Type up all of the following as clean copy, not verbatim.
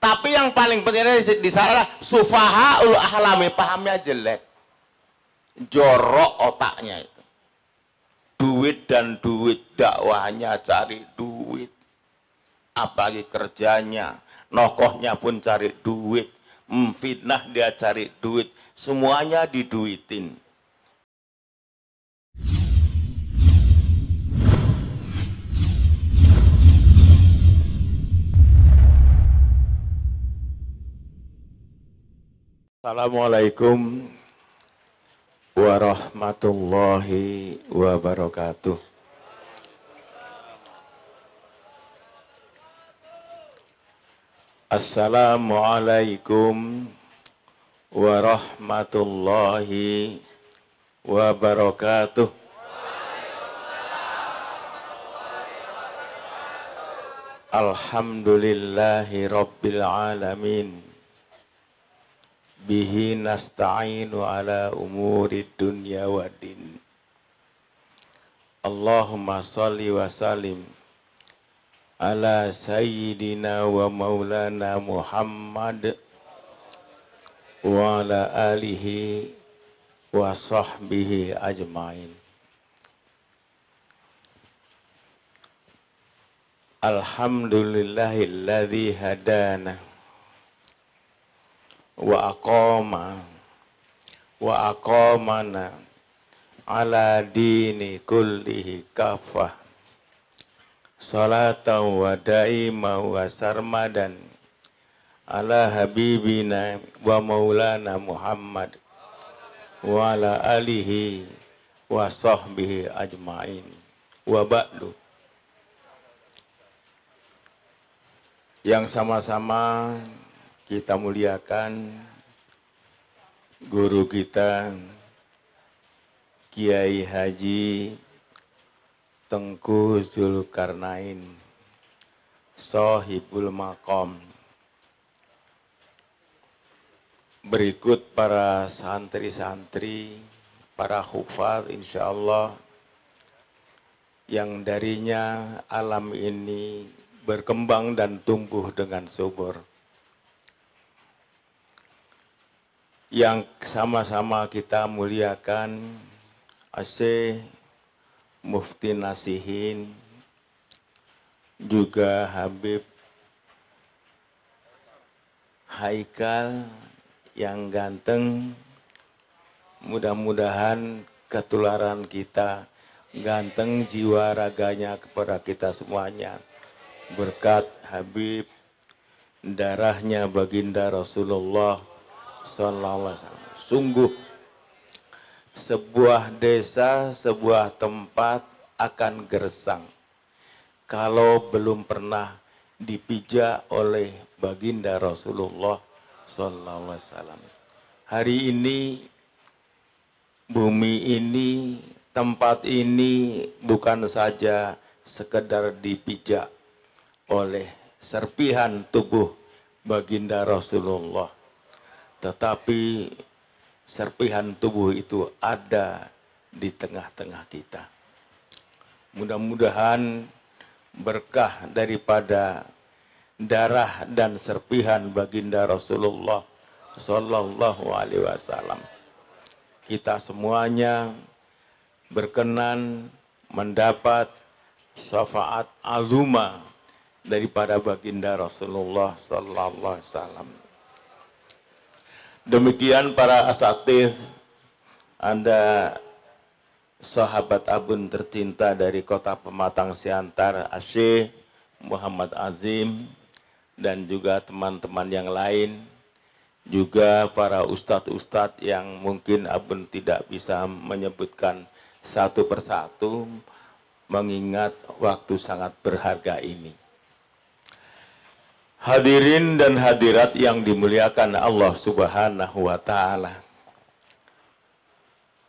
Tapi yang paling penting di sana sufahaul ahlami, pahamnya jelek, jorok otaknya itu. Duit dan duit, dakwahnya cari duit, apalagi kerjanya, nokohnya pun cari duit, fitnah dia cari duit, semuanya diduitin. Assalamualaikum warahmatullahi wabarakatuh. Assalamualaikum warahmatullahi wabarakatuh. Alhamdulillahi rabbil alamin. Bihi nasta'inu ala umuri dunya wa din. Allahumma salli wa salim ala sayyidina wa maulana Muhammad wa ala alihi wa sahbihi ajmain. Alhamdulillahilladzi hadana wa aqamana ala dini kullihi kafah salatan wa daima wa sarmadan ala habibina wa maulana Muhammad wa ala alihi wa sahbihi ajmain wa ba'du. Yang sama-sama kita muliakan guru kita Kiai Haji Tengku Zulkarnain Shahibul Maqam. Berikut para santri-santri, para hufaz insyaallah yang darinya alam ini berkembang dan tumbuh dengan subur. Yang sama-sama kita muliakan Asyik Mufti Nasihin, juga Habib Haikal yang ganteng. Mudah-mudahan ketularan kita ganteng jiwa raganya kepada kita semuanya. Berkat Habib, darahnya baginda Rasulullah Sallallahu Alaihi Wasallam. Sungguh sebuah desa, sebuah tempat akan gersang kalau belum pernah dipijak oleh baginda Rasulullah Sallallahu Alaihi Wasallam. Hari ini, bumi ini, tempat ini bukan saja sekedar dipijak oleh serpihan tubuh baginda Rasulullah, tetapi serpihan tubuh itu ada di tengah-tengah kita. Mudah-mudahan berkah daripada darah dan serpihan baginda Rasulullah Sallallahu Alaihi Wasallam, kita semuanya berkenan mendapat syafaat azuma daripada baginda Rasulullah Sallallahu Alaihi Wasallam. Demikian para asatidz, Anda sahabat abun tercinta dari kota Pematang Siantar, Asyik Muhammad Azim, dan juga teman-teman yang lain, juga para ustadz-ustadz yang mungkin abun tidak bisa menyebutkan satu persatu mengingat waktu sangat berharga ini. Hadirin dan hadirat yang dimuliakan Allah Subhanahu wa Ta'ala.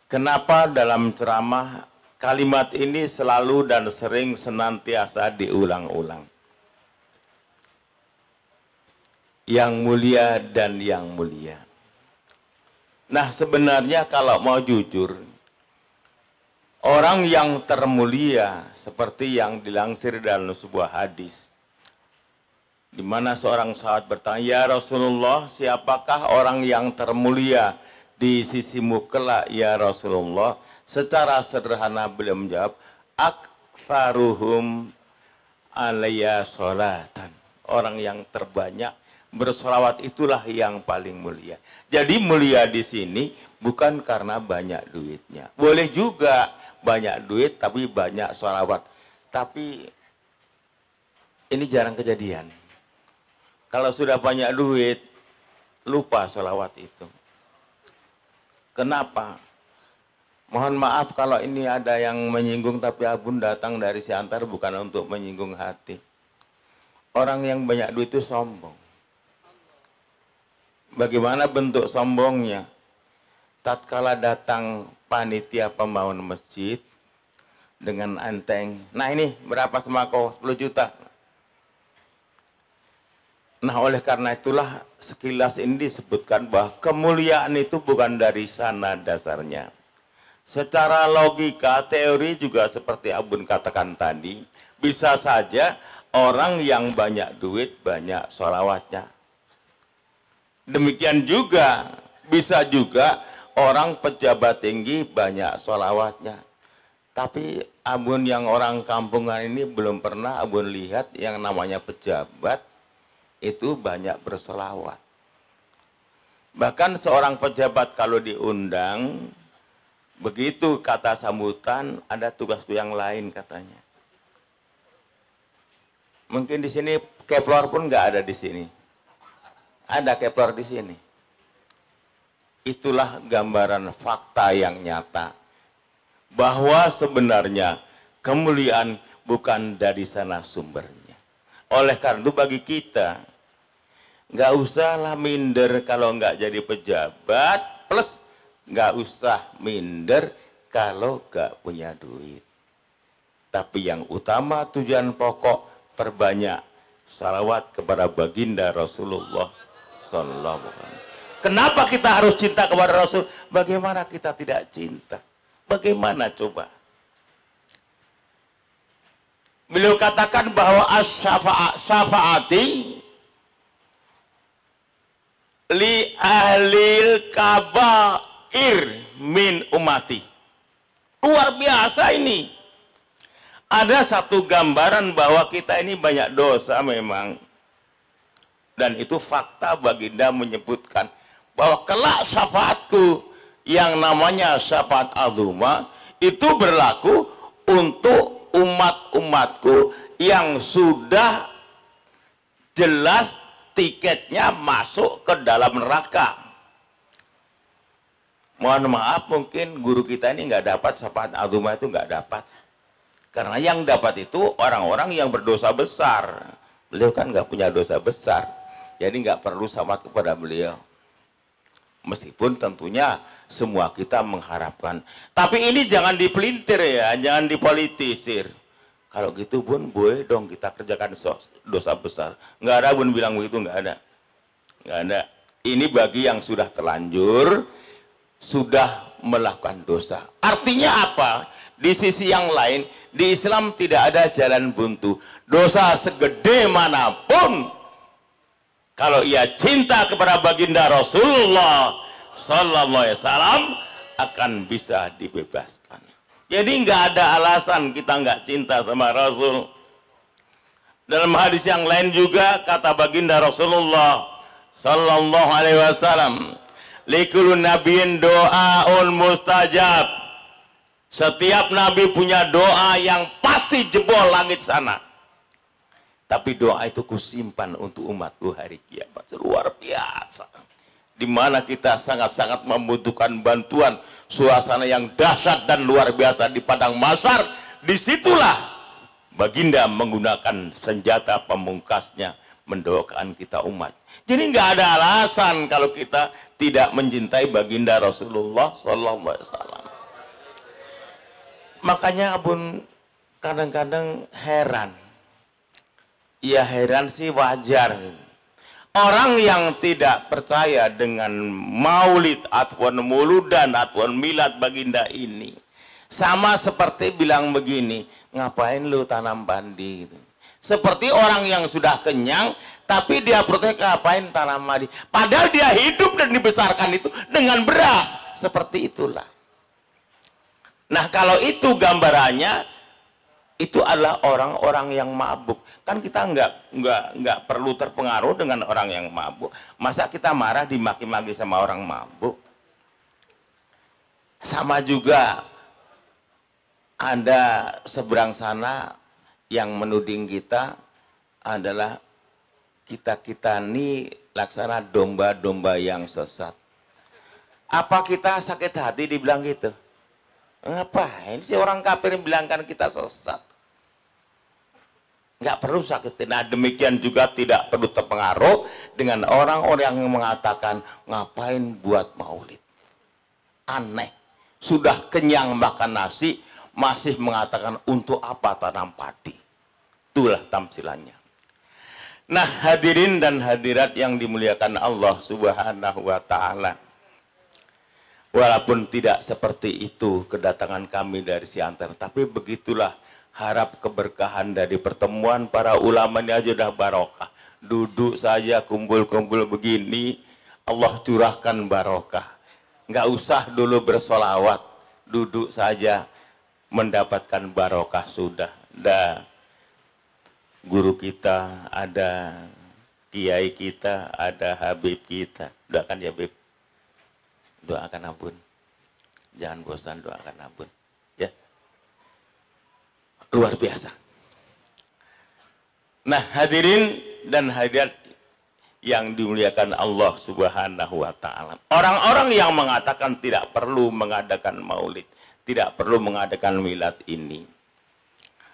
Kenapa dalam ceramah kalimat ini selalu dan sering senantiasa diulang-ulang? Yang mulia dan yang mulia. Nah, sebenarnya kalau mau jujur, orang yang termulia seperti yang dilansir dalam sebuah hadis, di mana seorang sahabat bertanya, "Ya Rasulullah, siapakah orang yang termulia di sisimu kelak ya Rasulullah?" Secara sederhana beliau menjawab, "Aktsaruhum alayya sholatan." Orang yang terbanyak bersolawat itulah yang paling mulia. Jadi mulia di sini bukan karena banyak duitnya. Boleh juga banyak duit tapi banyak sholawat. Tapi ini jarang kejadian. Kalau sudah banyak duit, lupa sholawat itu. Kenapa? Mohon maaf kalau ini ada yang menyinggung, tapi Abun datang dari Siantar bukan untuk menyinggung hati. Orang yang banyak duit itu sombong. Bagaimana bentuk sombongnya? Tatkala datang panitia pembangun masjid dengan enteng, "Nah ini berapa sembako? 10 juta. Nah oleh karena itulah sekilas ini disebutkan bahwa kemuliaan itu bukan dari sana dasarnya. Secara logika, teori juga seperti Abun katakan tadi, bisa saja orang yang banyak duit, banyak sholawatnya. Demikian juga, bisa juga orang pejabat tinggi, banyak sholawatnya. Tapi Abun yang orang kampungan ini belum pernah Abun lihat yang namanya pejabat itu banyak bersolawat. Bahkan seorang pejabat kalau diundang, begitu kata sambutan, ada tugasku yang lain katanya. Mungkin di sini Kepler pun nggak ada di sini. Ada Kepler di sini. Itulah gambaran fakta yang nyata. Bahwa sebenarnya kemuliaan bukan dari sana sumbernya. Oleh karena itu bagi kita, nggak usahlah minder kalau nggak jadi pejabat, plus nggak usah minder kalau nggak punya duit. Tapi yang utama tujuan pokok, perbanyak salawat kepada baginda Rasulullah Sallallahu Alaihi Wasallam. Kenapa kita harus cinta kepada Rasul? Bagaimana kita tidak cinta? Bagaimana coba? Beliau katakan bahwa as-syafaati li ahlil kabair min umati. Luar biasa ini. Ada satu gambaran bahwa kita ini banyak dosa memang. Dan itu fakta baginda menyebutkan bahwa kelak syafaatku yang namanya syafaat azuma itu berlaku untuk umat-umatku yang sudah jelas tiketnya masuk ke dalam neraka. Mohon maaf, mungkin guru kita ini nggak dapat syafaat azuma, itu nggak dapat. Karena yang dapat itu orang-orang yang berdosa besar. Beliau kan nggak punya dosa besar, jadi nggak perlu syafaat kepada beliau. Meskipun tentunya semua kita mengharapkan. Tapi ini jangan dipelintir ya, jangan dipolitisir. Kalau gitu Bun, boleh dong kita kerjakan dosa besar. Nggak ada Bun bilang begitu, nggak ada. Nggak ada. Ini bagi yang sudah terlanjur, sudah melakukan dosa. Artinya apa? Di sisi yang lain, di Islam tidak ada jalan buntu. Dosa segede manapun, kalau ia cinta kepada baginda Rasulullah Sallallahu Alaihi Wasallam, akan bisa dibebaskan. Jadi nggak ada alasan kita nggak cinta sama Rasul. Dalam hadis yang lain juga kata baginda Rasulullah Sallallahu Alaihi Wasallam, likulun nabiin doaun mustajab. Setiap nabi punya doa yang pasti jebol langit sana. Tapi doa itu kusimpan untuk umatku hari kiamat. Luar biasa. Di mana kita sangat-sangat membutuhkan bantuan, suasana yang dahsyat dan luar biasa di padang mahsyar. Disitulah baginda menggunakan senjata pamungkasnya mendoakan kita umat. Jadi nggak ada alasan kalau kita tidak mencintai baginda Rasulullah Sallallahu Alaihi Wasallam. Makanya Abun kadang-kadang heran. Ya heran sih, wajar. Orang yang tidak percaya dengan maulid ataupun muludan ataupun milad baginda ini, sama seperti bilang begini, ngapain lu tanam padi gitu. Seperti orang yang sudah kenyang Tapi dia protes, ngapain tanam padi? Padahal dia hidup dan dibesarkan itu dengan beras. Seperti itulah. Nah, kalau itu gambarannya, itu adalah orang-orang yang mabuk. Kan kita nggak perlu terpengaruh dengan orang yang mabuk. Masa kita marah dimaki-maki sama orang mabuk? Sama juga ada seberang sana yang menuding kita adalah kita ini laksana domba-domba yang sesat. Apa kita sakit hati dibilang gitu? Ngapain sih orang kafir bilangkan kita sesat? Nggak perlu sakit. Nah, demikian juga tidak perlu terpengaruh dengan orang-orang yang mengatakan ngapain buat maulid. Aneh. Sudah kenyang makan nasi, masih mengatakan untuk apa tanam padi. Itulah tamsilannya. Nah, hadirin dan hadirat yang dimuliakan Allah Subhanahu wa Ta'ala. Walaupun tidak seperti itu kedatangan kami dari Siantar, tapi begitulah harap keberkahan dari pertemuan para ulama ini aja udah barokah. Duduk saja kumpul-kumpul begini, Allah curahkan barokah. Nggak usah dulu bersolawat, duduk saja mendapatkan barokah sudah. Ada guru kita, ada kiai kita, ada habib kita. Doakan ya Habib. Doakan ampun. Jangan bosan doakan ampun. Ya. Luar biasa. Nah, hadirin dan hadirat yang dimuliakan Allah Subhanahu wa Ta'ala. Orang-orang yang mengatakan tidak perlu mengadakan maulid, tidak perlu mengadakan milad ini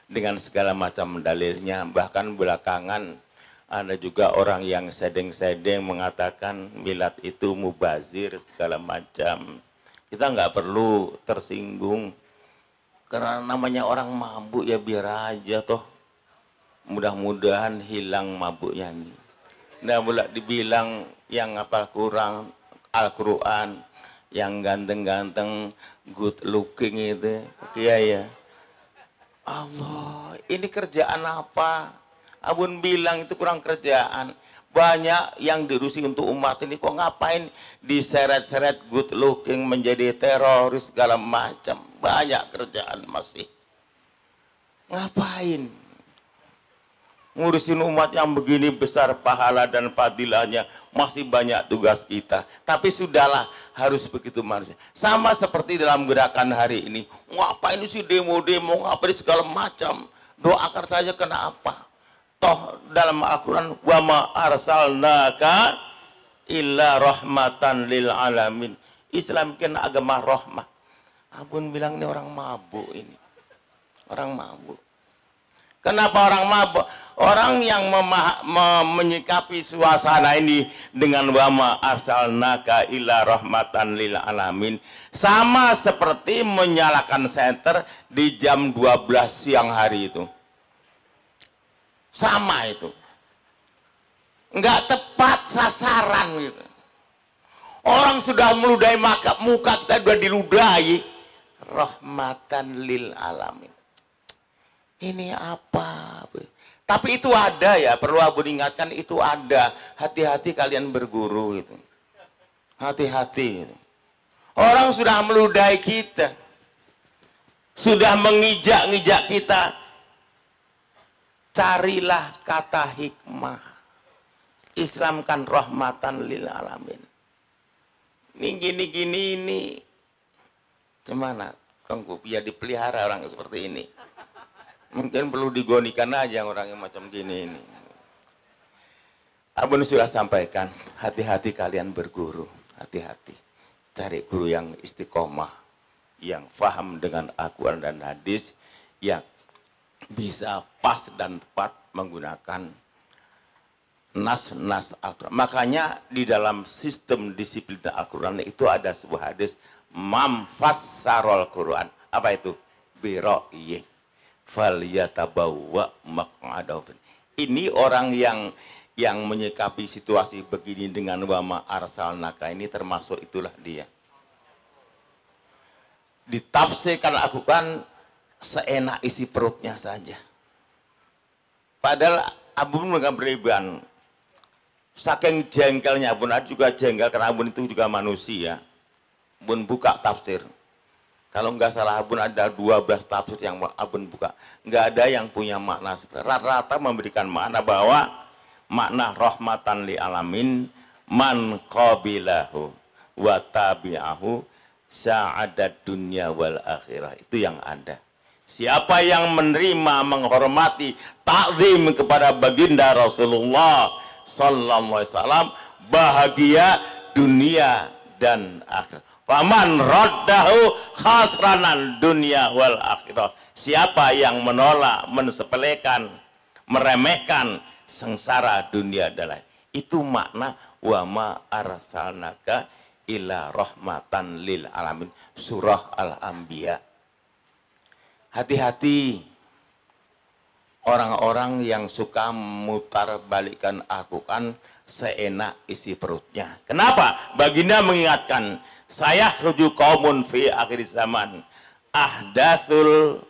dengan segala macam dalilnya, bahkan belakangan ada juga orang yang sedeng-sedeng mengatakan milad itu mubazir segala macam. Kita nggak perlu tersinggung karena namanya orang mabuk ya biar aja toh. Mudah-mudahan hilang mabuknya nih. Nah, boleh dibilang yang apa kurang Al-Quran, yang ganteng-ganteng, good looking itu, kiai ya. Allah, ini kerjaan apa? Abun bilang itu kurang kerjaan. Banyak yang diurusi untuk umat ini, kok ngapain diseret-seret good looking menjadi teroris segala macam. Banyak kerjaan masih. Ngapain? Ngurusin umat yang begini besar pahala dan fadilahnya, masih banyak tugas kita. Tapi sudahlah, harus begitu manusia. Sama seperti dalam gerakan hari ini. Ngapain sih demo-demo, ngapain segala macam. Doakan saja kenapa? Toh dalam Al-Quran, wa ma arsalnaka illa rahmatan lil alamin. Islam kan agama rahmah. Abun bilang ini orang mabuk ini. Orang mabuk. Kenapa orang mabuk? Orang yang menyikapi suasana ini dengan wa ma arsalnaka illa rahmatan lil alamin, sama seperti menyalakan senter di jam 12 siang hari itu. Sama itu. Nggak tepat sasaran gitu. Orang sudah meludahi muka kita sudah diludahi. Rahmatan lil alamin. Ini apa? Tapi itu ada ya, perlu Abu ingatkan itu ada. Hati-hati kalian berguru itu. Hati-hati gitu. Orang sudah meludahi kita. Sudah mengijak-ngijak kita. Carilah kata hikmah. Islam kan rahmatan lil alamin. Ini gini-gini ini. Gimana? Tunggu, biar dipelihara orang seperti ini. Mungkin perlu digonikan aja orang yang macam gini ini. Abun sudah sampaikan, hati-hati kalian berguru. Hati-hati. Cari guru yang istiqomah. Yang faham dengan Al-Quran dan hadis. Yang bisa pas dan tepat menggunakan nas-nas Al-Quran. Makanya di dalam sistem disiplin Al-Quran itu ada sebuah hadis mamfassarul Quran. Apa itu? Biro'yih falyatabawwa maq'adahu. Ini orang yang menyikapi situasi begini dengan wa ma arsalnaka ini termasuk itulah dia. Ditafsirkan Al-Quran seenak isi perutnya saja. Padahal Abu Bakar beriban Saking jengkelnya pun, ada juga jengkel karena pun itu juga manusia. Pun buka tafsir. Kalau nggak salah pun ada 12 tafsir yang abun buka. Nggak ada yang punya makna. Rata-rata memberikan makna bahwa makna rahmatan li alamin man qabilahu wa tabi'ahu sa'adat dunya wal akhirah. Itu yang ada. Siapa yang menerima, menghormati, takzim kepada baginda Rasulullah sallallahu alaihi wasallam, bahagia dunia dan akhirat. Faman raddahu khasranan dunia wal akhirah. Siapa yang menolak, mensepelekan, meremehkan sengsara dunia dan lain. Itu makna wa ma arsalnaka illa rahmatan lil alamin. Surah Al-Anbiya. Hati-hati orang-orang yang suka mutar balikan Al-Quran seenak isi perutnya. Kenapa? Baginda mengingatkan, saya rujuk kaumun fi akhir zaman ahdathul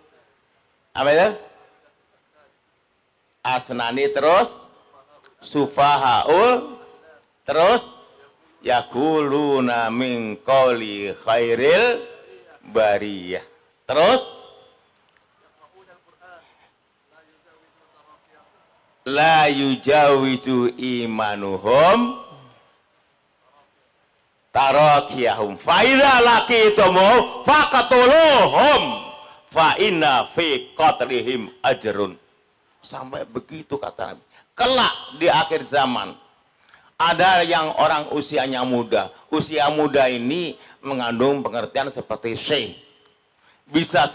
apa itu? Asnani, terus sufahaul, terus yakuluna min qawli khairil bariyah, terus la yujawizu imanuhum tarakiyahum fa idza laqitumu faqatuluhum fa inna fi qatlihim ajrun. Sampai begitu kata Nabi. Kelak di akhir zaman ada yang orang usianya muda. Usia muda ini mengandung pengertian seperti syekh. Bisa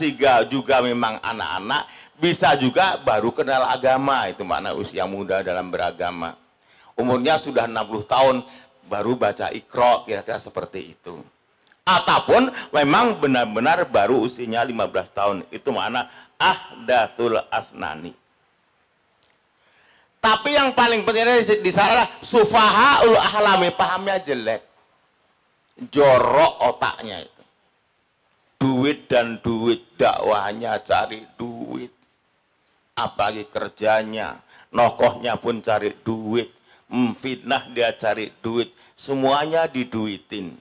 juga memang anak-anak, bisa juga baru kenal agama. Itu makna usia muda dalam beragama. Umurnya sudah 60 tahun baru baca Iqra, kira-kira seperti itu. Ataupun memang benar-benar baru usianya 15 tahun. Itu makna ahdatsul asnani. Tapi yang paling penting di sana adalah sufahaul ahlami, pahamnya jelek. Jorok otaknya itu. Duit dan duit, dakwahnya cari duit. Apalagi kerjanya, nokohnya pun cari duit. Fitnah dia cari duit. Semuanya diduitin.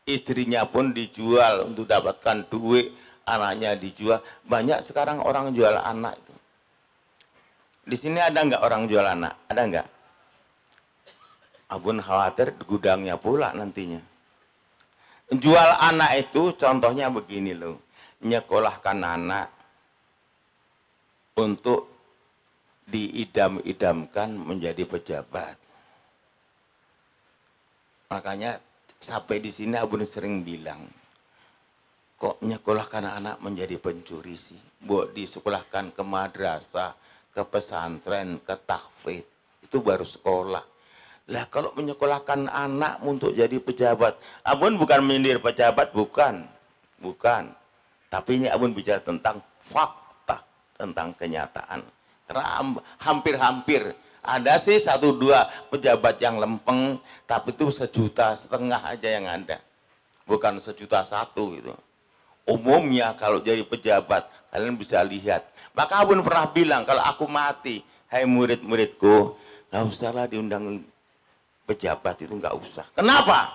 Istrinya pun dijual untuk dapatkan duit. Anaknya dijual. Banyak sekarang orang jual anak itu. Di sini ada nggak orang jual anak? Ada nggak? Abun khawatir gudangnya pula nantinya. Jual anak itu contohnya begini loh. Nyekolahkan anak untuk diidam-idamkan menjadi pejabat. Makanya sampai di sini Abun sering bilang, kok nyekolahkan anak menjadi pencuri sih? Buat disekolahkan ke madrasah, ke pesantren, ke tahfidz, itu baru sekolah. Lah kalau menyekolahkan anak untuk jadi pejabat, Abun bukan menyindir pejabat, bukan. Tapi ini Abun bicara tentang fakta, tentang kenyataan. Karena hampir-hampir ada sih 1-2 pejabat yang lempeng, tapi itu 1,5 juta aja yang ada. Bukan 1,1 juta gitu. Umumnya kalau jadi pejabat, kalian bisa lihat. Maka Abun pernah bilang, kalau aku mati, hai murid-muridku, nggak usahlah diundang pejabat, itu nggak usah. Kenapa?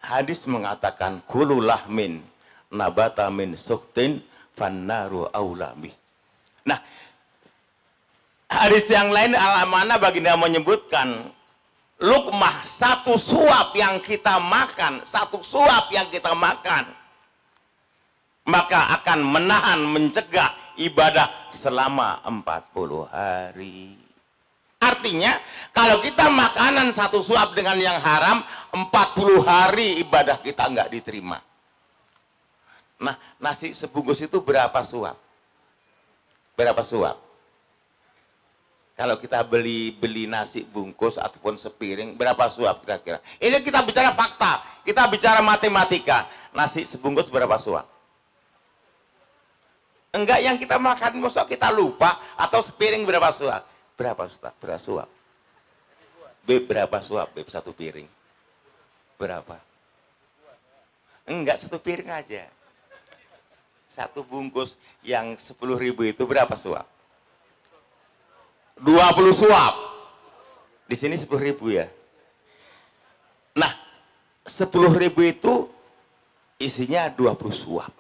Hadis mengatakan, kullu lahmin nabata min suktin fannaru aulami. Nah, hadis yang lain alamana baginda menyebutkan, lukmah, satu suap yang kita makan, maka akan menahan, mencegah ibadah selama 40 hari. Artinya, kalau kita makanan satu suap dengan yang haram, 40 hari ibadah kita nggak diterima. Nah, nasi sebungkus itu berapa suap? Berapa suap? Kalau kita beli nasi bungkus ataupun sepiring, berapa suap kira-kira? Ini kita bicara fakta, kita bicara matematika. Nasi sebungkus berapa suap? Enggak yang kita makan, masa kita lupa, atau sepiring berapa suap? Berapa Ustaz? Berapa suap? Berapa suap? Satu piring. Berapa? Enggak, satu piring aja. Satu bungkus yang 10.000 itu berapa suap? 20 suap. Di sini 10.000 ya. Nah, 10.000 itu isinya 20 suap.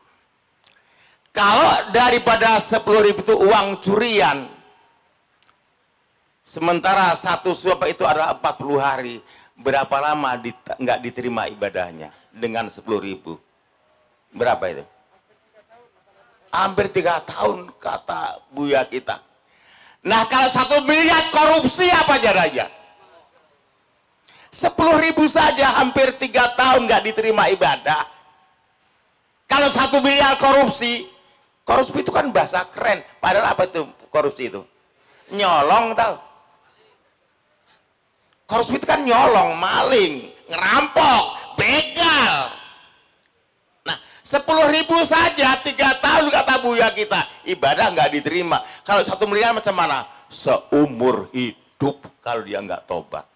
Kalau daripada 10.000 itu uang curian, sementara satu suap itu adalah 40 hari, berapa lama nggak diterima ibadahnya dengan 10.000? Berapa itu? Hampir 3 tahun kata Buya kita. Nah, kalau 1 miliar korupsi apa jadinya? 10.000 saja hampir 3 tahun nggak diterima ibadah. Kalau 1 miliar korupsi itu kan bahasa keren. Padahal apa itu korupsi itu? Nyolong tau. Korupsi itu kan nyolong, maling, ngerampok, begal. Nah, 10.000 saja 3 tahun kata Buya kita, ibadah nggak diterima. Kalau 1 miliar macam mana? Seumur hidup kalau dia nggak tobat.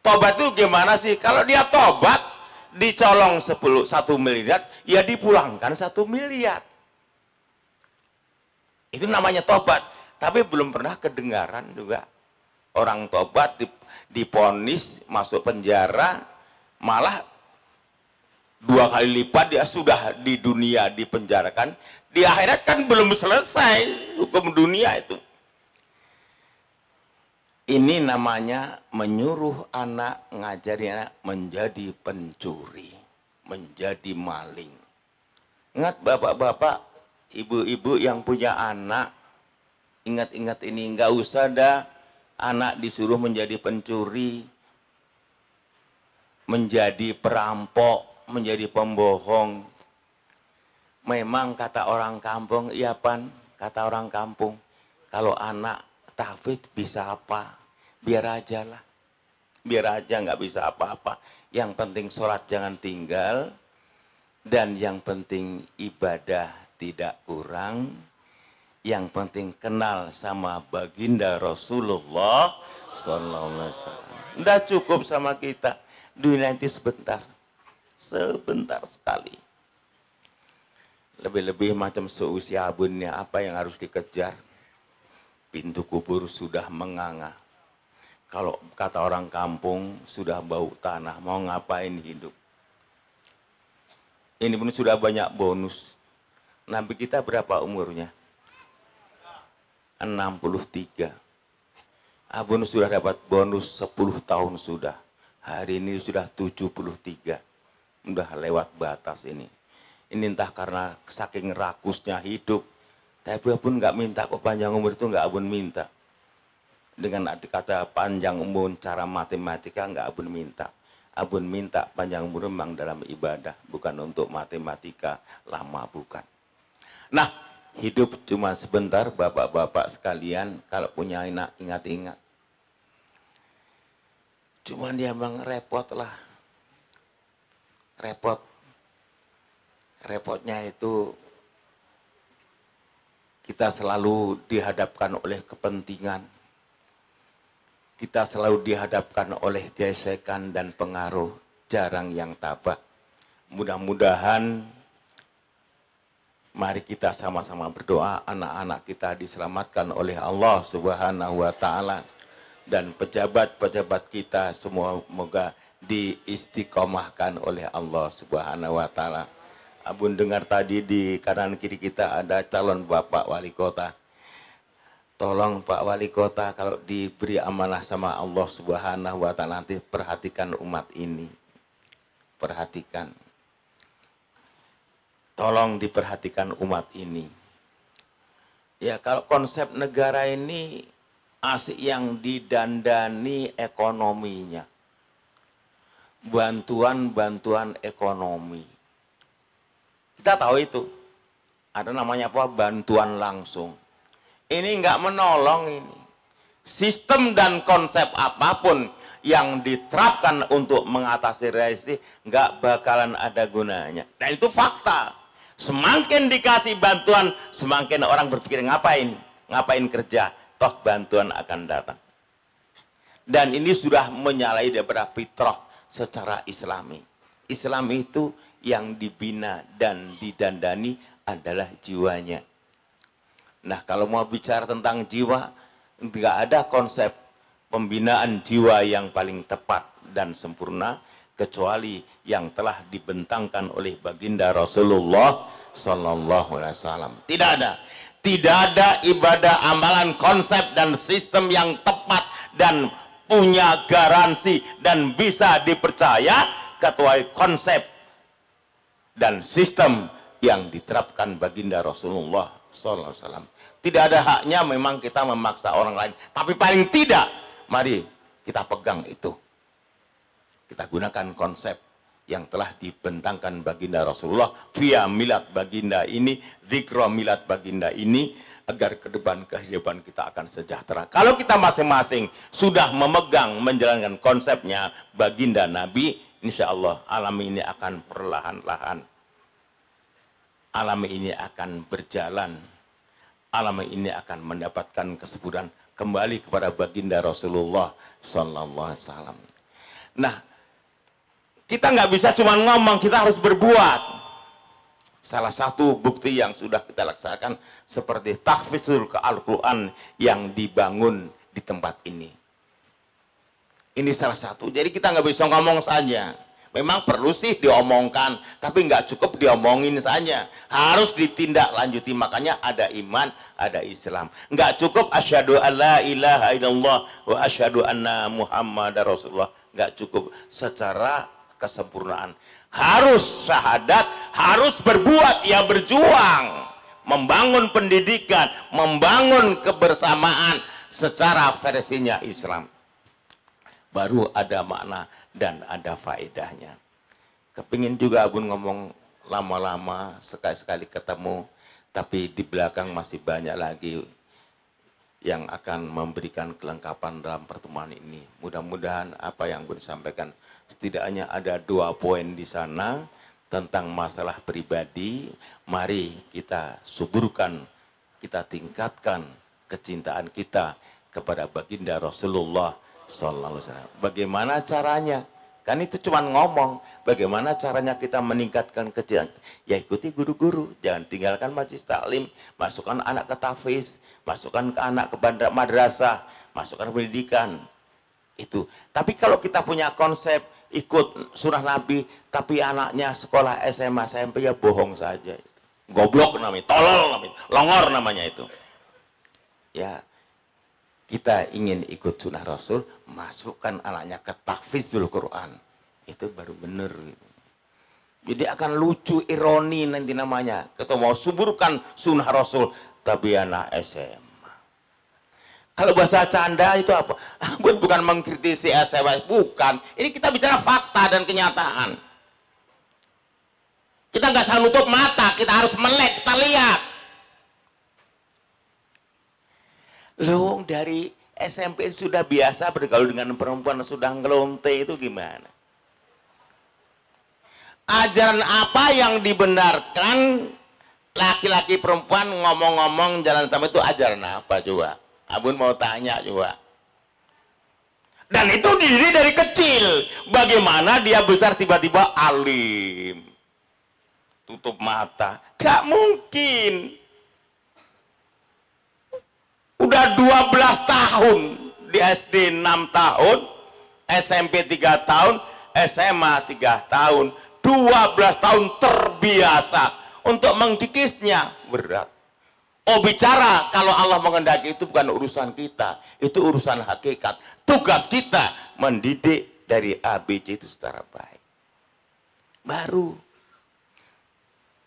Tobat itu gimana sih? Kalau dia tobat, dicolong 1 miliar, ya dipulangkan 1 miliar. Itu namanya tobat. Tapi belum pernah kedengaran juga orang tobat diponis masuk penjara, malah 2 kali lipat dia sudah di dunia dipenjarakan, di akhirat kan belum selesai hukum dunia itu. Ini namanya menyuruh anak, ngajari anak menjadi pencuri, menjadi maling. Ingat bapak-bapak, ibu-ibu yang punya anak, ingat-ingat ini, nggak usah dah anak disuruh menjadi pencuri, menjadi perampok, menjadi pembohong. Memang kata orang kampung, iya Pan, kata orang kampung, kalau anak tahfidz bisa apa? Biar aja lah. Biar aja nggak bisa apa-apa. Yang penting sholat jangan tinggal. Dan yang penting ibadah tidak kurang. Yang penting kenal sama baginda Rasulullah Sallallahu Alaihi Wasallam. Nggak cukup sama kita. Dunia nanti sebentar. Sebentar sekali. Lebih-lebih macam seusia abunnya apa yang harus dikejar? Pintu kubur sudah menganga. Kalau kata orang kampung, sudah bau tanah. Mau ngapain hidup? Ini pun sudah banyak bonus. Nabi kita berapa umurnya? 63. Abun sudah dapat bonus 10 tahun sudah. Hari ini sudah 73. Sudah lewat batas ini. Ini entah karena saking rakusnya hidup. Tapi pun nggak minta kok panjang umur itu nggak abun minta. Dengan arti kata panjang umur cara matematika nggak abun minta. Abun minta panjang umur memang dalam ibadah, bukan untuk matematika lama, bukan. Nah, hidup cuma sebentar bapak-bapak sekalian, kalau punya anak ingat-ingat. Cuman dia memang repot lah. Repotnya itu kita selalu dihadapkan oleh kepentingan. Kita selalu dihadapkan oleh gesekan dan pengaruh. Jarang yang tabah. Mudah-mudahan mari kita sama-sama berdoa anak-anak kita diselamatkan oleh Allah Subhanahu wa taala, dan pejabat-pejabat kita semua semoga diistiqomahkan oleh Allah Subhanahu wa taala. Abun dengar tadi di kanan kiri kita ada calon Bapak Wali Kota. Tolong Pak Wali Kota kalau diberi amanah sama Allah Subhanahu wa taala, nanti perhatikan umat ini. Perhatikan. Tolong diperhatikan umat ini. Ya, kalau konsep negara ini asik yang didandani ekonominya. Bantuan-bantuan ekonomi. Kita tahu itu. Ada namanya apa? Bantuan langsung. Ini nggak menolong ini. Sistem dan konsep apapun yang diterapkan untuk mengatasi resesi nggak bakalan ada gunanya. Dan itu fakta. Semakin dikasih bantuan, semakin orang berpikir ngapain kerja, toh bantuan akan datang. Dan ini sudah menyalahi daripada fitrah secara Islami. Islam itu yang dibina dan didandani adalah jiwanya. Nah, kalau mau bicara tentang jiwa, Nggak ada konsep pembinaan jiwa yang paling tepat dan sempurna kecuali yang telah dibentangkan oleh baginda Rasulullah Sallallahu Alaihi Wasallam. Tidak ada. Tidak ada ibadah, amalan, konsep, dan sistem yang tepat dan punya garansi dan bisa dipercaya kecuali konsep dan sistem yang diterapkan baginda Rasulullah Sallallahu Alaihi Wasallam. Tidak ada haknya memang kita memaksa orang lain, tapi paling tidak mari kita pegang itu. Kita gunakan konsep yang telah dibentangkan baginda Rasulullah via milad baginda ini, zikra milad baginda ini, agar ke depan kehidupan kita akan sejahtera. Kalau kita masing-masing sudah memegang menjalankan konsepnya baginda Nabi, insya Allah alam ini akan perlahan-lahan, alam ini akan berjalan, alam ini akan mendapatkan kesuburan kembali kepada baginda Rasulullah Sallallahu Alaihi Wasallam. Nah, kita nggak bisa cuma ngomong, kita harus berbuat. Salah satu bukti yang sudah kita laksanakan seperti tahfizul ke Al-Quran yang dibangun di tempat ini. Ini salah satu. Jadi kita nggak bisa ngomong saja. Memang perlu sih diomongkan, tapi nggak cukup diomongin saja. Harus ditindaklanjuti. Makanya ada iman, ada Islam. Nggak cukup asyhadu alla ilaha illallah wa asyhadu anna Muhammadar Rasulullah. Nggak cukup secara kesempurnaan. Harus syahadat, harus berbuat, ya berjuang, membangun pendidikan, membangun kebersamaan secara versinya Islam. Baru ada makna dan ada faedahnya. Kepingin juga Abun ngomong lama-lama, sekali-sekali ketemu, tapi di belakang masih banyak lagi yang akan memberikan kelengkapan dalam pertemuan ini. Mudah-mudahan apa yang Abun sampaikan, setidaknya ada 2 poin di sana tentang masalah pribadi. Mari kita suburkan, kita tingkatkan kecintaan kita kepada baginda Rasulullah Sallallahu Alaihi Wasallam. Bagaimana caranya? Kan itu cuma ngomong. Bagaimana caranya kita meningkatkan kecintaan? Ya ikuti guru-guru, jangan tinggalkan majelis taklim, masukkan anak ke tahfiz, masukkan ke anak ke madrasah, masukkan pendidikan. Itu. Tapi kalau kita punya konsep ikut surah Nabi, tapi anaknya sekolah SMA, SMP, ya bohong saja. Goblok namanya, tolol namanya, longor namanya itu. Ya, kita ingin ikut sunnah Rasul, masukkan anaknya ke tahfizul Quran. Itu baru benar. Gitu. Jadi akan lucu, ironi nanti namanya. Kita mau suburkan sunnah Rasul, tapi anak SMA. Kalau bahasa canda itu apa? Bukan mengkritisi SMA, bukan. Ini kita bicara fakta dan kenyataan. Kita nggak salah nutup mata, kita harus melek, kita lihat. Loh, dari SMP sudah biasa bergaul dengan perempuan, sudah ngelonte, itu gimana? Ajaran apa yang dibenarkan laki-laki perempuan ngomong-ngomong jalan sama itu ajaran apa coba? Abun mau tanya juga. Dan itu diri dari kecil. Bagaimana dia besar tiba-tiba alim? Tutup mata. Gak mungkin. Udah 12 tahun. Di SD 6 tahun. SMP 3 tahun. SMA 3 tahun. 12 tahun terbiasa. Untuk mengkikisnya berat. Oh, bicara kalau Allah mengendaki itu bukan urusan kita, itu urusan hakikat. Tugas kita mendidik dari ABC itu secara baik. Baru.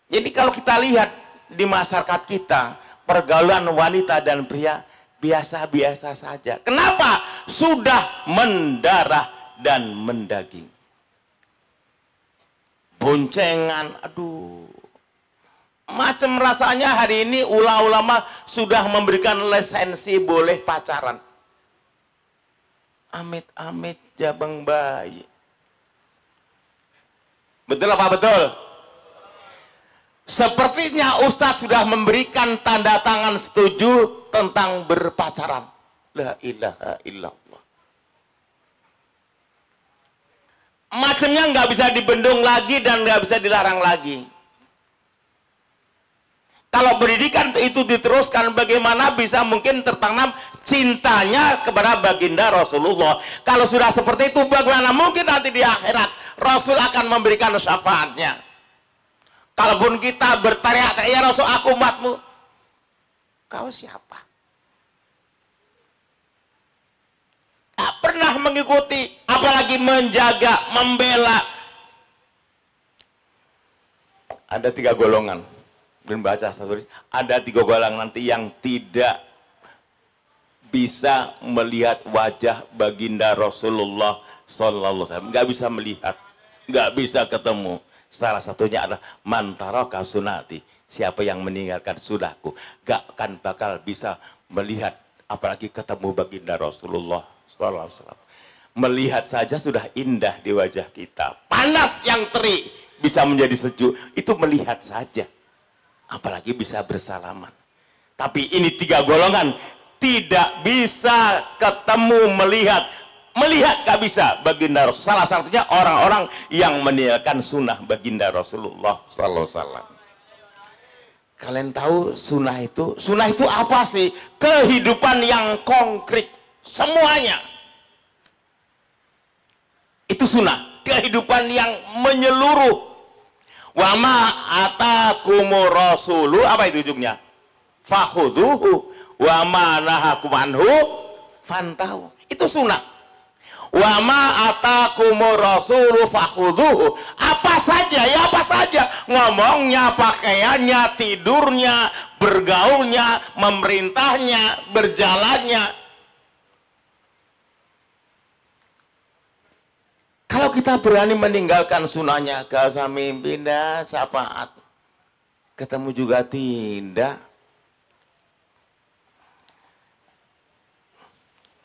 Jadi kalau kita lihat di masyarakat kita, pergaulan wanita dan pria biasa-biasa saja. Kenapa? Sudah mendarah dan mendaging. Boncengan, aduh. Macam rasanya hari ini ulama sudah memberikan lisensi boleh pacaran. Amit-amit jabang bayi. Betul apa betul? Sepertinya Ustadz sudah memberikan tanda tangan setuju tentang berpacaran. La ilaha illallah. Macamnya nggak bisa dibendung lagi dan nggak bisa dilarang lagi. Kalau pendidikan itu diteruskan, bagaimana bisa mungkin tertanam cintanya kepada baginda Rasulullah. Kalau sudah seperti itu, bagaimana mungkin nanti di akhirat Rasul akan memberikan syafaatnya? Kalaupun kita berteriak, ya Rasul, aku umatmu, kau siapa? Tak pernah mengikuti, apalagi menjaga, membela. Ada 3 golongan. Dan baca ada 3 golongan nanti yang tidak bisa melihat wajah baginda Rasulullah Sallallahu Alaihi Wasallam. Nggak bisa melihat, nggak bisa ketemu. Salah satunya adalah mantaraka sunati. Siapa yang meninggalkan sunahku, gak akan bakal bisa melihat, apalagi ketemu baginda Rasulullah Sallallahu Alaihi Wasallam. Melihat saja sudah indah di wajah kita. Panas yang terik bisa menjadi sejuk, itu melihat saja. Apalagi bisa bersalaman. Tapi ini 3 golongan tidak bisa ketemu, melihat gak bisa baginda Rasul. Salah satunya orang-orang yang meninggalkan sunnah baginda Rasulullah Sallallahu Alaihi Wasallam. Kalian tahu sunnah itu apa sih? Kehidupan yang konkret semuanya. Itu sunnah, kehidupan yang menyeluruh. Wa ma atakumur rasulu, apa itu ujungnya? Fakhudhuhu wa ma nahakum anhu fantahu. Itu sunnah. Wa ma atakumur rasulu fakhudhuhu. Apa saja, ya apa saja. Ngomongnya, pakaiannya, tidurnya, bergaulnya, memerintahnya, berjalannya. Kalau kita berani meninggalkan sunnahnya, gak usah mimpi dah, syafaat. Ketemu juga tidak.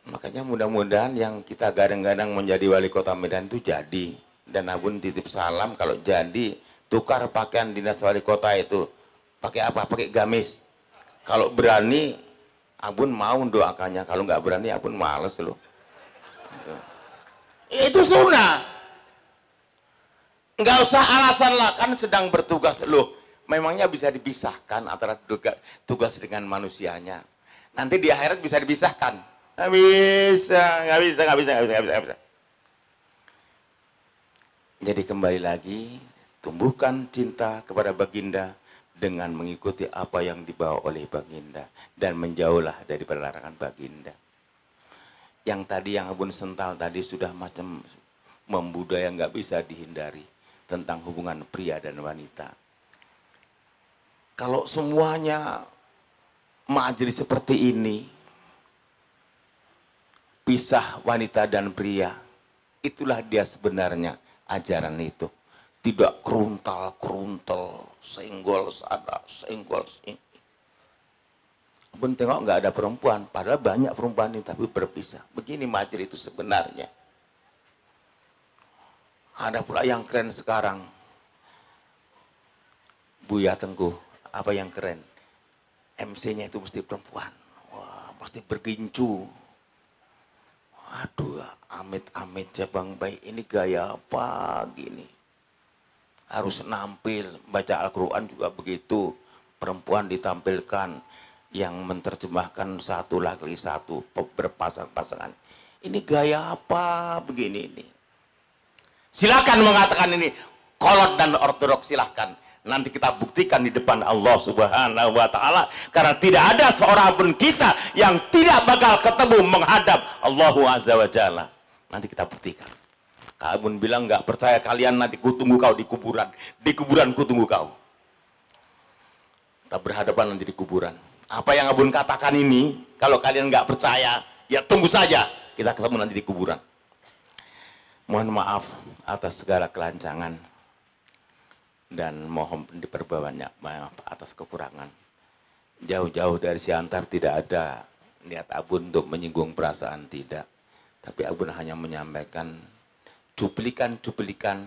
Makanya mudah-mudahan yang kita gadang-gadang menjadi wali kota Medan itu jadi. Dan Abun titip salam, kalau jadi, tukar pakaian dinas wali kota itu. Pakai apa? Pakai gamis. Kalau berani, Abun mau doakannya. Kalau nggak berani, Abun males loh. Itu sunnah. Nggak usah alasan lah, kan sedang bertugas loh. Memangnya bisa dipisahkan antara tugas dengan manusianya. Nanti di akhirat bisa dipisahkan. Nggak bisa. Jadi kembali lagi, tumbuhkan cinta kepada baginda dengan mengikuti apa yang dibawa oleh baginda dan menjauhlah daripada larangan baginda. Yang tadi yang Abun sental tadi sudah macam membudaya, nggak bisa dihindari tentang hubungan pria dan wanita. Kalau semuanya majelis seperti ini, pisah wanita dan pria, itulah dia sebenarnya ajaran itu. Tidak keruntal-keruntal, senggol sana, senggol sini. Abun tengok nggak ada perempuan, padahal banyak perempuan ini tapi berpisah. Begini majelis itu sebenarnya. Ada pula yang keren sekarang, Buya Tengku, apa yang keren? MC-nya itu mesti perempuan, wah, mesti bergincu. Aduh, amit-amit Jabang Baik ini gaya apa gini? Harus nampil, baca Al-Quran juga begitu. Perempuan ditampilkan yang menerjemahkan satu laki satu, berpasang-pasangan. Ini gaya apa begini ini? Silakan mengatakan ini kolot dan ortodoks, silahkan. Nanti kita buktikan di depan Allah Subhanahu wa Ta'ala, karena tidak ada seorang pun kita yang tidak bakal ketemu menghadap Allah Azza wa Jalla. Nanti kita buktikan. Kamu bilang nggak percaya kalian, nanti kutunggu kau di kuburan kutunggu kau. Kita berhadapan nanti di kuburan. Apa yang Abun katakan ini, kalau kalian nggak percaya, ya tunggu saja. Kita ketemu nanti di kuburan. Mohon maaf atas segala kelancangan. Dan mohon diperbanyak maaf atas kekurangan. Jauh-jauh dari Siantar tidak ada niat Abun untuk menyinggung perasaan, tidak. Tapi Abun hanya menyampaikan cuplikan-cuplikan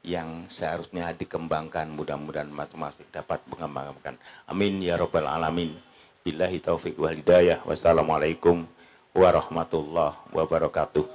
yang seharusnya dikembangkan. Mudah-mudahan masing-masing dapat mengembangkan. Amin ya Rabbal Alamin. Billahi taufiq wal hidayah. Wassalamualaikum warahmatullahi wabarakatuh.